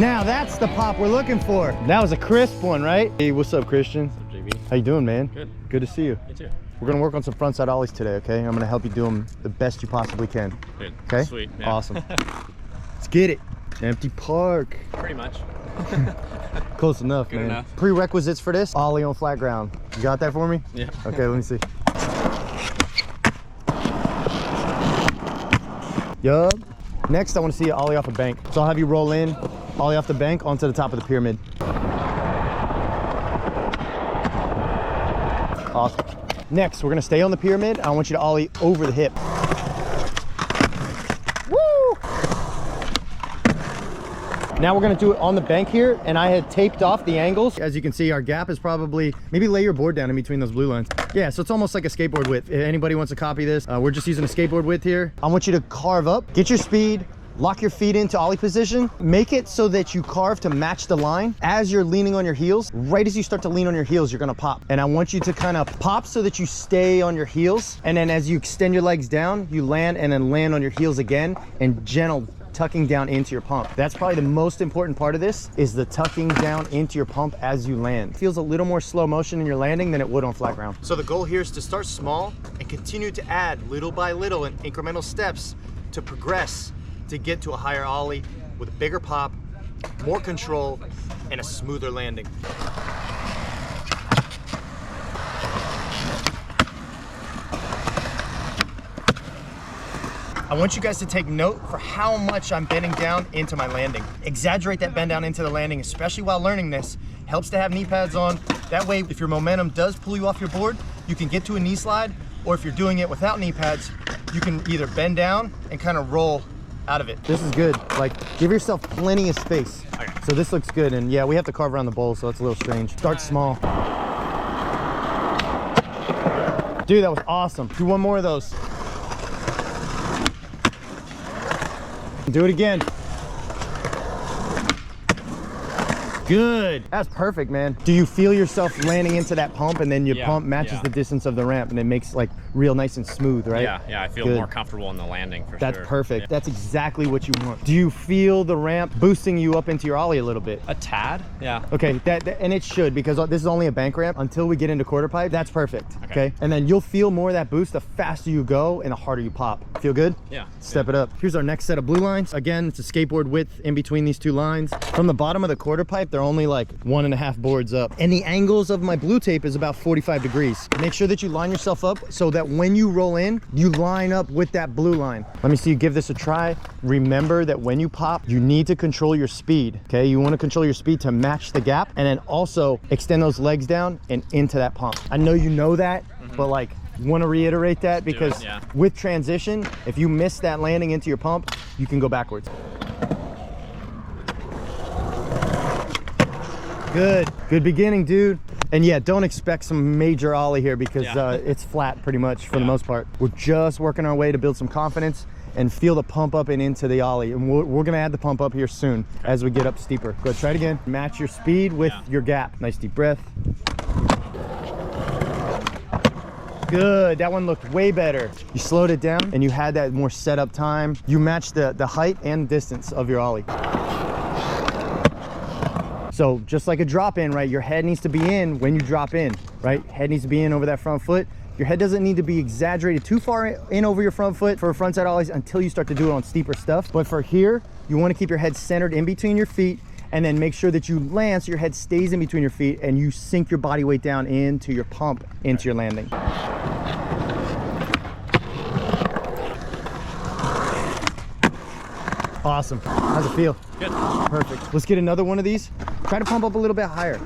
Now that's the pop we're looking for. That was a crisp one, right? Hey, what's up, Christian? What's up, JB? How you doing, man? Good. Good to see you. You too. We're gonna work on some frontside ollies today, okay? I'm gonna help you do them the best you possibly can. Good. Okay? Sweet. Yeah. Awesome. Let's get it. Empty park. Pretty much. Close enough, Good man. enough. Prerequisites for this, ollie on flat ground. You got that for me? Yeah. Okay, let me see. Yup. Next, I want to see you ollie off a bank. So I'll have you roll in, ollie off the bank onto the top of the pyramid. Awesome. Next, we're gonna stay on the pyramid. I want you to ollie over the hip. Woo! Now we're gonna do it on the bank here, and I had taped off the angles. As you can see, our gap is probably, maybe lay your board down in between those blue lines. Yeah, so it's almost like a skateboard width. If anybody wants to copy this, we're just using a skateboard width here. I want you to carve up, get your speed, lock your feet into ollie position. Make it so that you carve to match the line. As you're leaning on your heels, right as you start to lean on your heels, you're gonna pop. And I want you to kind of pop so that you stay on your heels. And then as you extend your legs down, you land and then land on your heels again and gentle tucking down into your pump. That's probably the most important part of this, is the tucking down into your pump as you land. It feels a little more slow motion in your landing than it would on flat ground. So the goal here is to start small and continue to add little by little in incremental steps to progress to get to a higher ollie with a bigger pop, more control, and a smoother landing. I want you guys to take note for how much I'm bending down into my landing. Exaggerate that bend down into the landing, especially while learning this. Helps to have knee pads on. That way, if your momentum does pull you off your board, you can get to a knee slide, or if you're doing it without knee pads, you can either bend down and kind of roll out of it. This is good. Like, give yourself plenty of space. Okay. So this looks good, and yeah, we have to carve around the bowl, so it's a little strange. Start small. Dude, that was awesome. Do one more of those. Do it again. Good. That's perfect, man. Do you feel yourself landing into that pump, and then your pump matches the distance of the ramp, and it makes like real nice and smooth, right? Yeah, I feel more comfortable in the landing for sure. That's perfect. That's exactly what you want. Do you feel the ramp boosting you up into your ollie a little bit? A tad, yeah. Okay, and it should, because this is only a bank ramp. Until we get into quarter pipe, that's perfect, okay? And then you'll feel more of that boost the faster you go and the harder you pop. Feel good? Yeah. Step it up. Here's our next set of blue lines. Again, it's a skateboard width in between these two lines. From the bottom of the quarter pipe, they're only like 1.5 boards up. And the angles of my blue tape is about 45 degrees. Make sure that you line yourself up so that when you roll in, you line up with that blue line. Let me see you give this a try. Remember that when you pop, you need to control your speed, okay? You want to control your speed to match the gap, and then also extend those legs down and into that pump. I know you know that, but like, want to reiterate that because with transition, if you miss that landing into your pump, you can go backwards. Good beginning, dude. And yeah, don't expect some major ollie here because it's flat pretty much for the most part. We're just working our way to build some confidence and feel the pump up and into the ollie. And we're gonna add the pump up here soon as we get up steeper. Go ahead, try it again. Match your speed with your gap. Nice deep breath. Good, that one looked way better. You slowed it down and you had that more setup time. You matched the height and distance of your ollie. So just like a drop in, right? Your head needs to be in when you drop in, right? Head needs to be in over that front foot. Your head doesn't need to be exaggerated too far in over your front foot for frontside ollies until you start to do it on steeper stuff. But for here, you want to keep your head centered in between your feet, and then make sure that you land so your head stays in between your feet and you sink your body weight down into your pump, into your landing. Awesome. How's it feel? Good. Perfect. Let's get another one of these. Try to pump up a little bit higher.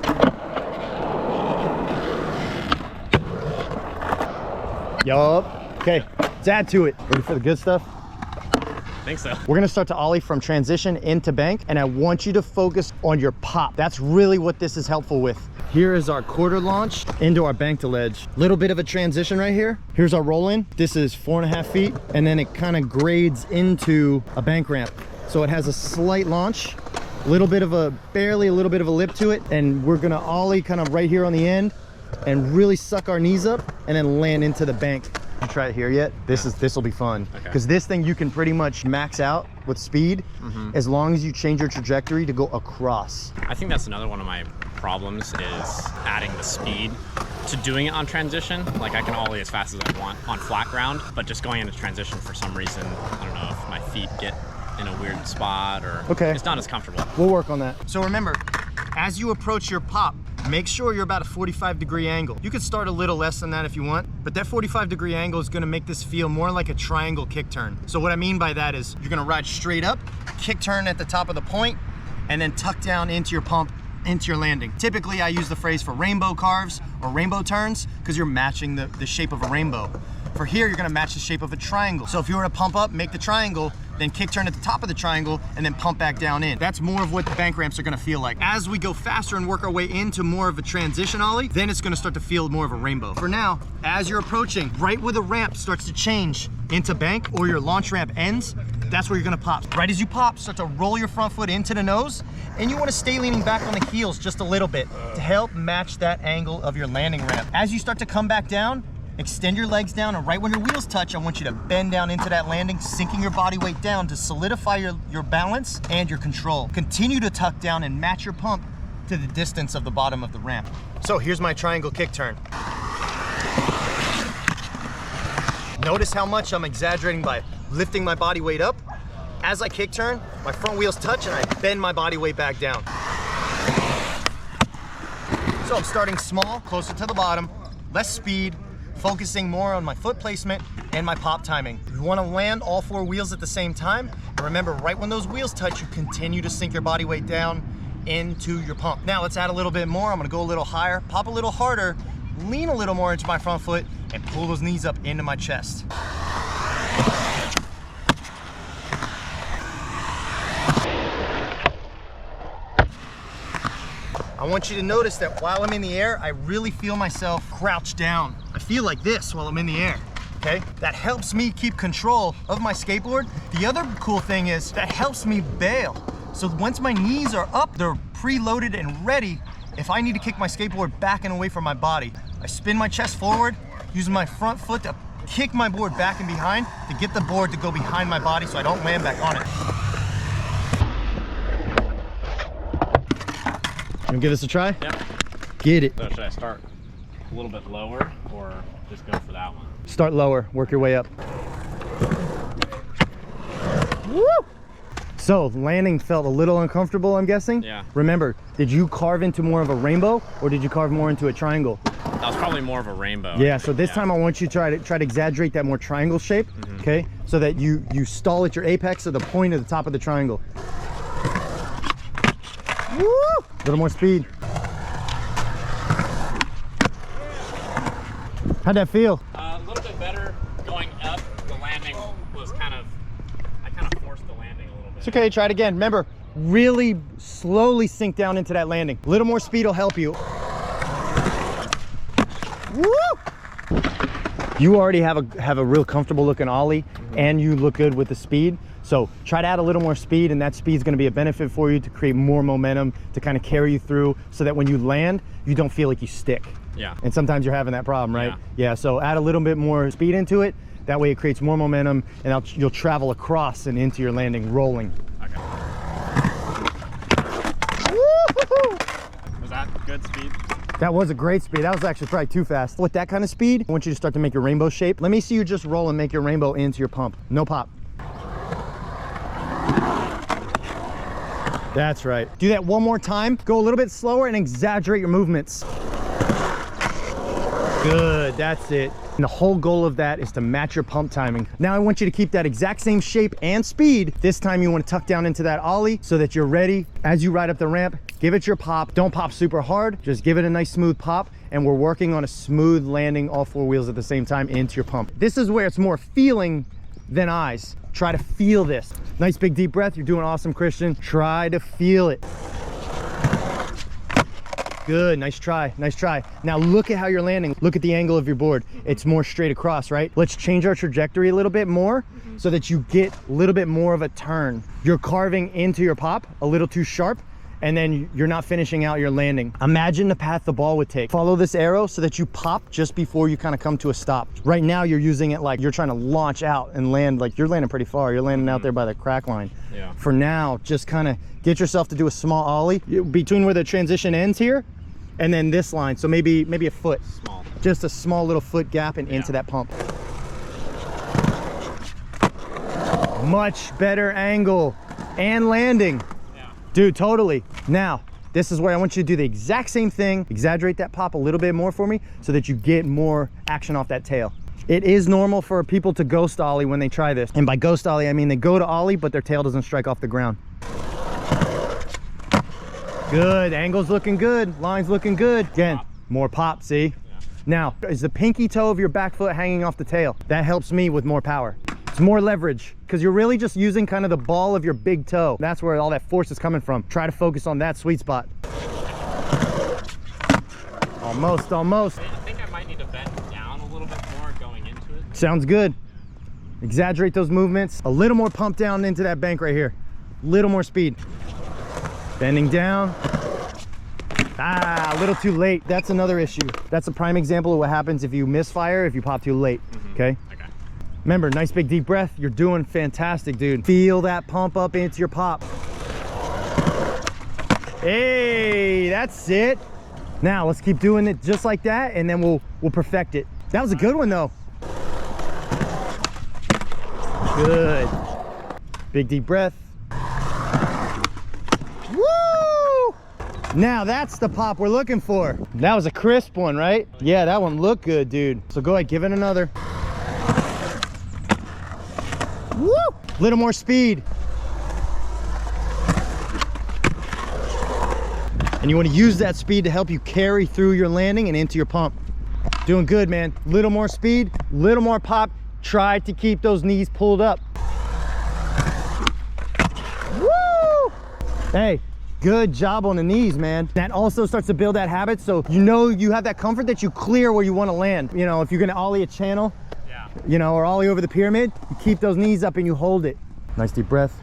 Yup. Okay, let's add to it. Ready for the good stuff? I think so. We're gonna start to ollie from transition into bank, and I want you to focus on your pop. That's really what this is helpful with. Here is our quarter launch into our bank to ledge. Little bit of a transition right here. Here's our roll in. This is 4.5 feet, and then it kind of grades into a bank ramp. So it has a slight launch, barely a little bit of a lip to it, and we're gonna ollie kind of right here on the end and really suck our knees up and then land into the bank. You try it here yet? This will be fun because this thing you can pretty much max out with speed, as long as you change your trajectory to go across. I think that's another one of my problems is adding the speed to doing it on transition. Like I can ollie as fast as I want on flat ground, but just going into transition for some reason, I don't know if my feet get in a weird spot or it's not as comfortable. We'll work on that. So remember, as you approach your pop, make sure you're about a 45-degree angle. You could start a little less than that if you want, but that 45-degree angle is gonna make this feel more like a triangle kick turn. So what I mean by that is you're gonna ride straight up, kick turn at the top of the point, and then tuck down into your pump, into your landing. Typically, I use the phrase for rainbow carves or rainbow turns because you're matching the shape of a rainbow. For here, you're gonna match the shape of a triangle. So if you were to pump up, make the triangle, then kick turn at the top of the triangle, and then pump back down in. That's more of what the bank ramps are gonna feel like. As we go faster and work our way into more of a transition ollie, then it's gonna start to feel more of a rainbow. For now, as you're approaching, right where the ramp starts to change into bank or your launch ramp ends, that's where you're gonna pop. Right as you pop, start to roll your front foot into the nose, and you wanna stay leaning back on the heels just a little bit to help match that angle of your landing ramp. As you start to come back down, extend your legs down, and right when your wheels touch, I want you to bend down into that landing, sinking your body weight down to solidify your balance and your control. Continue to tuck down and match your pump to the distance of the bottom of the ramp. So here's my triangle kick turn. Notice how much I'm exaggerating by lifting my body weight up. As I kick turn, my front wheels touch and I bend my body weight back down. So I'm starting small, closer to the bottom, less speed, focusing more on my foot placement and my pop timing. You want to land all 4 wheels at the same time. And remember, right when those wheels touch, you continue to sink your body weight down into your pump. Now let's add a little bit more. I'm gonna go a little higher, pop a little harder, lean a little more into my front foot, and pull those knees up into my chest. I want you to notice that while I'm in the air, I really feel myself crouch down. I feel like this while I'm in the air, okay? That helps me keep control of my skateboard. The other cool thing is that helps me bail. So once my knees are up, they're preloaded and ready. If I need to kick my skateboard back and away from my body, I spin my chest forward, using my front foot to kick my board back and behind to get the board to go behind my body so I don't land back on it. You wanna give this a try? Yep. Get it. So should I start a little bit lower or just go for that one? Start lower, work your way up. Woo! So landing felt a little uncomfortable, I'm guessing? Yeah. Remember, did you carve into more of a rainbow or did you carve more into a triangle? That was probably more of a rainbow. Yeah, so this time I want you to try to exaggerate that more triangle shape, okay? So that you stall at your apex of the point of the top of the triangle. Woo! A little more speed. How'd that feel? A little bit better going up. The landing was I kind of forced the landing a little bit. It's okay, try it again. Remember, really slowly sink down into that landing. A little more speed will help you. Woo! You already have a real comfortable looking ollie and you look good with the speed. So try to add a little more speed, and that speed is going to be a benefit for you to create more momentum to kind of carry you through so that when you land, you don't feel like you stick. Yeah. And sometimes you're having that problem, right? Yeah, so add a little bit more speed into it. That way it creates more momentum and you'll travel across and into your landing rolling. Okay. Was that good speed? That was a great speed. That was actually probably too fast. With that kind of speed, I want you to start to make your rainbow shape. Let me see you just roll and make your rainbow into your pump. No pop. That's right. Do that one more time. Go a little bit slower and exaggerate your movements. Good, that's it. And the whole goal of that is to match your pump timing. Now I want you to keep that exact same shape and speed. This time you want to tuck down into that ollie so that you're ready. As you ride up the ramp, give it your pop. Don't pop super hard, just give it a nice smooth pop. And we're working on a smooth landing all 4 wheels at the same time into your pump. This is where it's more feeling than eyes. Try to feel this. Nice big deep breath. You're doing awesome, Christian. Try to feel it. Good, nice try, nice try. Now look at how you're landing. Look at the angle of your board. It's more straight across, right? Let's change our trajectory a little bit more so that you get a little bit more of a turn. You're carving into your pop a little too sharp, and then you're not finishing out your landing. Imagine the path the ball would take. Follow this arrow so that you pop just before you kind of come to a stop. Right now you're using it like you're trying to launch out and land, like you're landing pretty far. You're landing out there by the crack line. Yeah. For now, just kind of get yourself to do a small ollie between where the transition ends here and then this line. So maybe a foot. Small. Just a small little foot gap and into that pump. Much better angle and landing. Yeah. Dude, totally. Now, this is where I want you to do the exact same thing. Exaggerate that pop a little bit more for me so that you get more action off that tail. It is normal for people to ghost ollie when they try this. And by ghost ollie, I mean they go to ollie, but their tail doesn't strike off the ground. Good, angle's looking good, line's looking good. Again, more pop, see? Yeah. Now, is the pinky toe of your back foot hanging off the tail? That helps me with more power. It's more leverage because you're really just using kind of the ball of your big toe. That's where all that force is coming from. Try to focus on that sweet spot. Almost, almost. I think I might need to bend down a little bit more going into it. Sounds good. Exaggerate those movements. A little more pump down into that bank right here. Little more speed. Bending down. A little too late. That's another issue. That's a prime example of what happens if you misfire, if you pop too late, okay? Remember, nice big deep breath. You're doing fantastic, dude. Feel that pump up into your pop. Hey, that's it. Now let's keep doing it just like that, and then we'll perfect it. That was a good one though. Good. Big deep breath. Woo! Now that's the pop we're looking for. That was a crisp one, right? Yeah, that one looked good, dude. So go ahead, give it another. Woo! Little more speed. And you want to use that speed to help you carry through your landing and into your pump. Doing good, man. Little more speed, little more pop. Try to keep those knees pulled up. Woo! Hey, good job on the knees, man. That also starts to build that habit, so you know you have that comfort that you clear where you want to land. You know, if you're gonna ollie a channel, you know, or ollie over the pyramid, you keep those knees up and you hold it. Nice deep breath.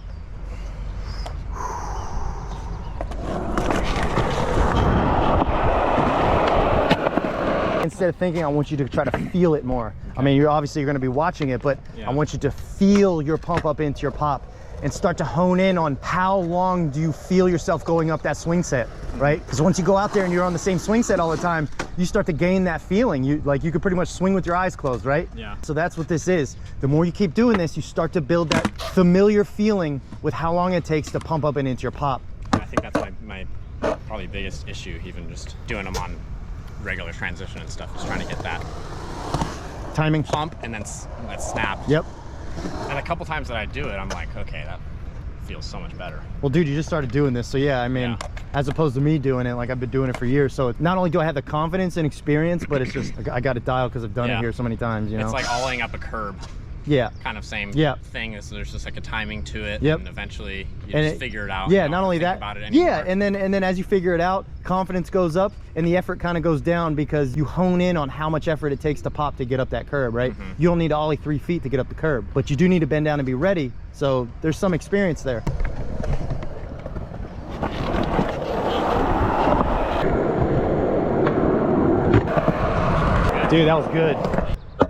Instead of thinking, I want you to try to feel it more. I mean, you're going to be watching it, but I want you to feel your pump up into your pop and start to hone in on how long do you feel yourself going up that swing set, right? Because once you go out there and you're on the same swing set all the time, you start to gain that feeling. You could pretty much swing with your eyes closed, right? Yeah. So that's what this is. The more you keep doing this, you start to build that familiar feeling with how long it takes to pump up and into your pop. I think that's my probably biggest issue, even just doing them on regular transition and stuff, is trying to get that timing, pump and then that snap. Yep. And a couple times that I do it, I'm like, okay, that feels so much better. Well, dude, you just started doing this, so yeah, I mean, as opposed to me doing it, like I've been doing it for years, so not only do I have the confidence and experience, but it's just I got it dialed because I've done it here so many times, you know? It's like ollieing up a curb. Yeah. Kind of same thing. Is there's just like a timing to it, and eventually you just figure it out. Yeah, not only that. About it anymore. Yeah, and then as you figure it out, confidence goes up and the effort kind of goes down because you hone in on how much effort it takes to pop to get up that curb, right? You don't need to ollie 3 feet to get up the curb, but you do need to bend down and be ready. So there's some experience there. Dude, that was good.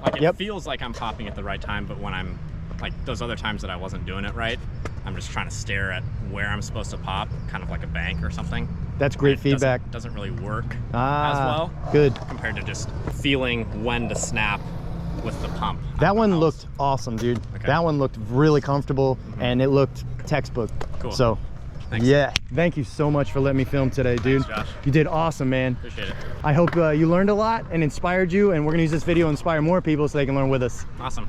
Like it feels like I'm popping at the right time, but when I'm like those other times that I wasn't doing it right, I'm just trying to stare at where I'm supposed to pop, kind of like a bank or something. That's great feedback. Doesn't really work as well. Good. Compared to just feeling when to snap with the pump. That one looked awesome, dude. Okay. That one looked really comfortable and it looked textbook. Cool. So, thanks. Yeah, thank you so much for letting me film today, dude. Thanks, Josh. You did awesome, man. Appreciate it. I hope you learned a lot and inspired you, and we're gonna use this video to inspire more people so they can learn with us. Awesome.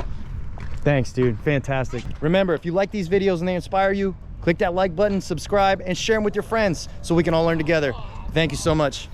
Thanks, dude. Fantastic. Remember, if you like these videos and they inspire you, click that like button, subscribe, and share them with your friends so we can all learn together. Thank you so much.